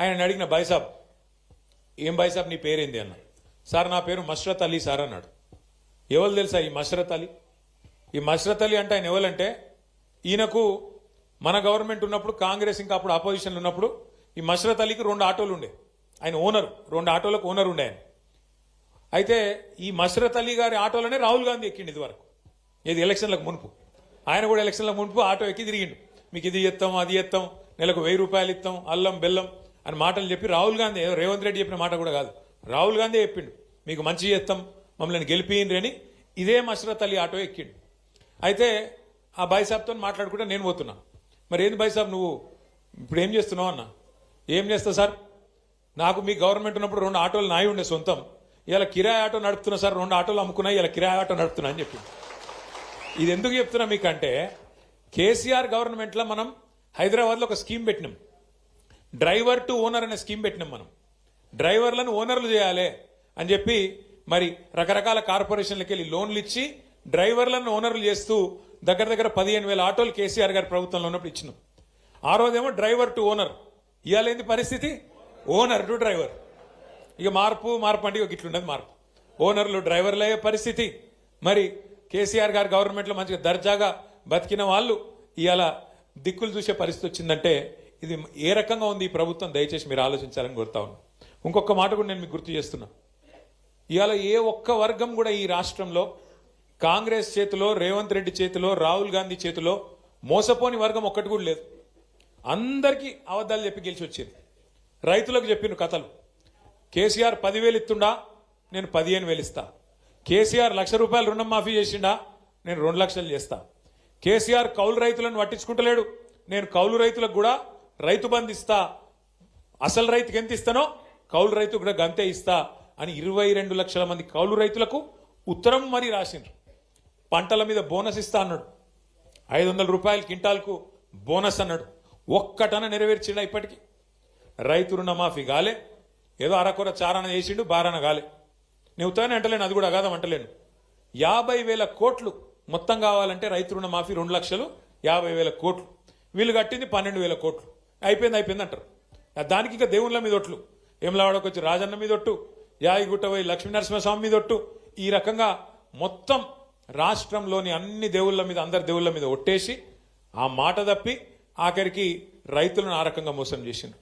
ఆయన అడిగిన బైసాబ్ ఏం బైసాబ్ నీ పేరేంది అన్న. సార్ నా పేరు మష్రత్ అలీ సార్ అన్నాడు. ఎవరు తెలుసా ఈ మష్రత్ అలీ? ఈ మష్రత్ అలీ అంటే ఆయన ఎవరంటే ఈయనకు మన గవర్నమెంట్ ఉన్నప్పుడు కాంగ్రెస్ ఇంకా అప్పుడు అపోజిషన్లు ఉన్నప్పుడు ఈ మష్రత్ అలీకి 2 ఆటోలు ఉండే. ఆయన ఓనర్, 2 ఆటోలకు ఓనర్ ఉండే ఆయన. అయితే ఈ మష్రత్ అలీ గారి ఆటోలోనే రాహుల్ గాంధీ ఎక్కిండు ఇది వరకు, ఇది ఎలక్షన్లకు మునుపు. ఆయన కూడా ఎలక్షన్లకు మునుపు ఆటో ఎక్కి తిరిగిండు. మీకు ఇది ఇస్తాం అది ఇస్తాం, నెలకు 1000 రూపాయలు ఇస్తాం, అల్లం బెల్లం అని మాటలు చెప్పి రాహుల్ గాంధీ, రేవంత్ రెడ్డి చెప్పిన మాట కూడా కాదు, రాహుల్ గాంధీ చెప్పిండు మీకు మంచి చేస్తాం మమ్మల్ని గెలిపియండి అని. ఇదే మష్రత్ అలీ ఆటో ఎక్కిండు. అయితే ఆ బైసాబ్తో మాట్లాడుకుంటే నేను పోతున్నా. మరి ఏంది బైసాబ్ నువ్వు ఇప్పుడు ఏం చేస్తున్నావు అన్న. ఏం చేస్తా సార్, నాకు మీ గవర్నమెంట్ ఉన్నప్పుడు 2 ఆటోలు నాయి ఉండే సొంతం, ఇలా కిరాయి ఆటో నడుపుతున్నా సార్, 2 ఆటోలు అమ్ముకున్నా, ఇలా కిరాయి ఆటో నడుపుతున్నా అని చెప్పింది. ఇది ఎందుకు చెప్తున్నా మీకంటే కేసీఆర్ గవర్నమెంట్లో మనం హైదరాబాద్లో ఒక స్కీమ్ పెట్టినాం, డ్రైవర్ టు ఓనర్ అనే స్కీమ్ పెట్టినాం. మనం డ్రైవర్లను ఓనర్లు చేయాలి అని చెప్పి మరి రకరకాల కార్పొరేషన్లకు వెళ్ళి లోన్లు ఇచ్చి డ్రైవర్లను ఓనర్లు చేస్తూ దగ్గర దగ్గర 15,000 ఆటోలు కేసీఆర్ గారి ప్రభుత్వంలో ఉన్నప్పుడు ఇచ్చినాం. ఆ రోజేమో డ్రైవర్ టు ఓనర్, ఇవాళ ఏంది పరిస్థితి ఓనర్ టు డ్రైవర్. ఇక మార్పు అంటే ఇక ఇట్లుండదు మార్పు. ఓనర్లు డ్రైవర్లు అయ్యే పరిస్థితి. మరి కేసీఆర్ గారి గవర్నమెంట్లో మంచిగా దర్జాగా బతికిన వాళ్ళు ఇవాళ దిక్కులు చూసే పరిస్థితి వచ్చిందంటే ఇది ఏ రకంగా ఉంది ఈ ప్రభుత్వం, దయచేసి మీరు ఆలోచించాలని కోరుతా ఉన్నాను. ఇంకొక మాట కూడా నేను మీకు గుర్తు చేస్తున్నా. ఇవాళ ఏ ఒక్క వర్గం కూడా ఈ రాష్ట్రంలో కాంగ్రెస్ చేతిలో, రేవంత్ రెడ్డి చేతిలో, రాహుల్ గాంధీ చేతిలో మోసపోని వర్గం ఒక్కటి కూడా లేదు. అందరికీ అబద్ధాలు చెప్పి గెలిచి వచ్చేది. రైతులకు చెప్పిన కథలు, కేసీఆర్ 10,000 ఇస్తుండా, నేను 15,000 ఇస్తా. కేసీఆర్ 1,00,000 రూపాయలు రుణం మాఫీ చేసిండా, నేను 2 లక్షలు చేస్తా. కేసీఆర్ కౌలు రైతులను పట్టించుకుంటలేడు, నేను కౌలు రైతులకు కూడా రైతు బంధు ఇస్తా, అసలు రైతుకి ఎంత ఇస్తానో కౌలు రైతు కూడా గంతే ఇస్తా అని 22 లక్షల మంది కౌలు రైతులకు ఉత్తరం మరీ రాసిండ్రు. పంటల మీద బోనస్ ఇస్తా అన్నాడు, 500 రూపాయలు క్వింటాల్కు బోనస్ అన్నాడు. ఒక్కటన నెరవేర్చిండా ఇప్పటికీ? రైతు రుణమాఫీ గాలే, ఏదో అరకొర చారణ చేసిండు, బారణ గాలే. నేను ఉత్తగానే అంటలేను, అది కూడా అగాధం అంటలేను. 50,000 కోట్లు మొత్తం కావాలంటే రైతు రుణమాఫీ 2,50,000 కోట్లు, వీళ్ళు కట్టింది 12,000 కోట్లు. అయిపోయింది అంటారు. దానికి ఇంకా దేవుళ్ళ మీద ఒట్లు, ఏమలావాడకు వచ్చి రాజన్న మీద ఒట్టు, యాగిగుట్ట పోయి లక్ష్మీనరసింహస్వామి మీద ఒట్టు, ఈ రకంగా మొత్తం రాష్ట్రంలోని అన్ని దేవుళ్ళ మీద, అందరి దేవుళ్ళ మీద ఒట్టేసి ఆ మాట తప్పి ఆఖరికి రైతులను ఆ రకంగా మోసం చేసిండ్రు.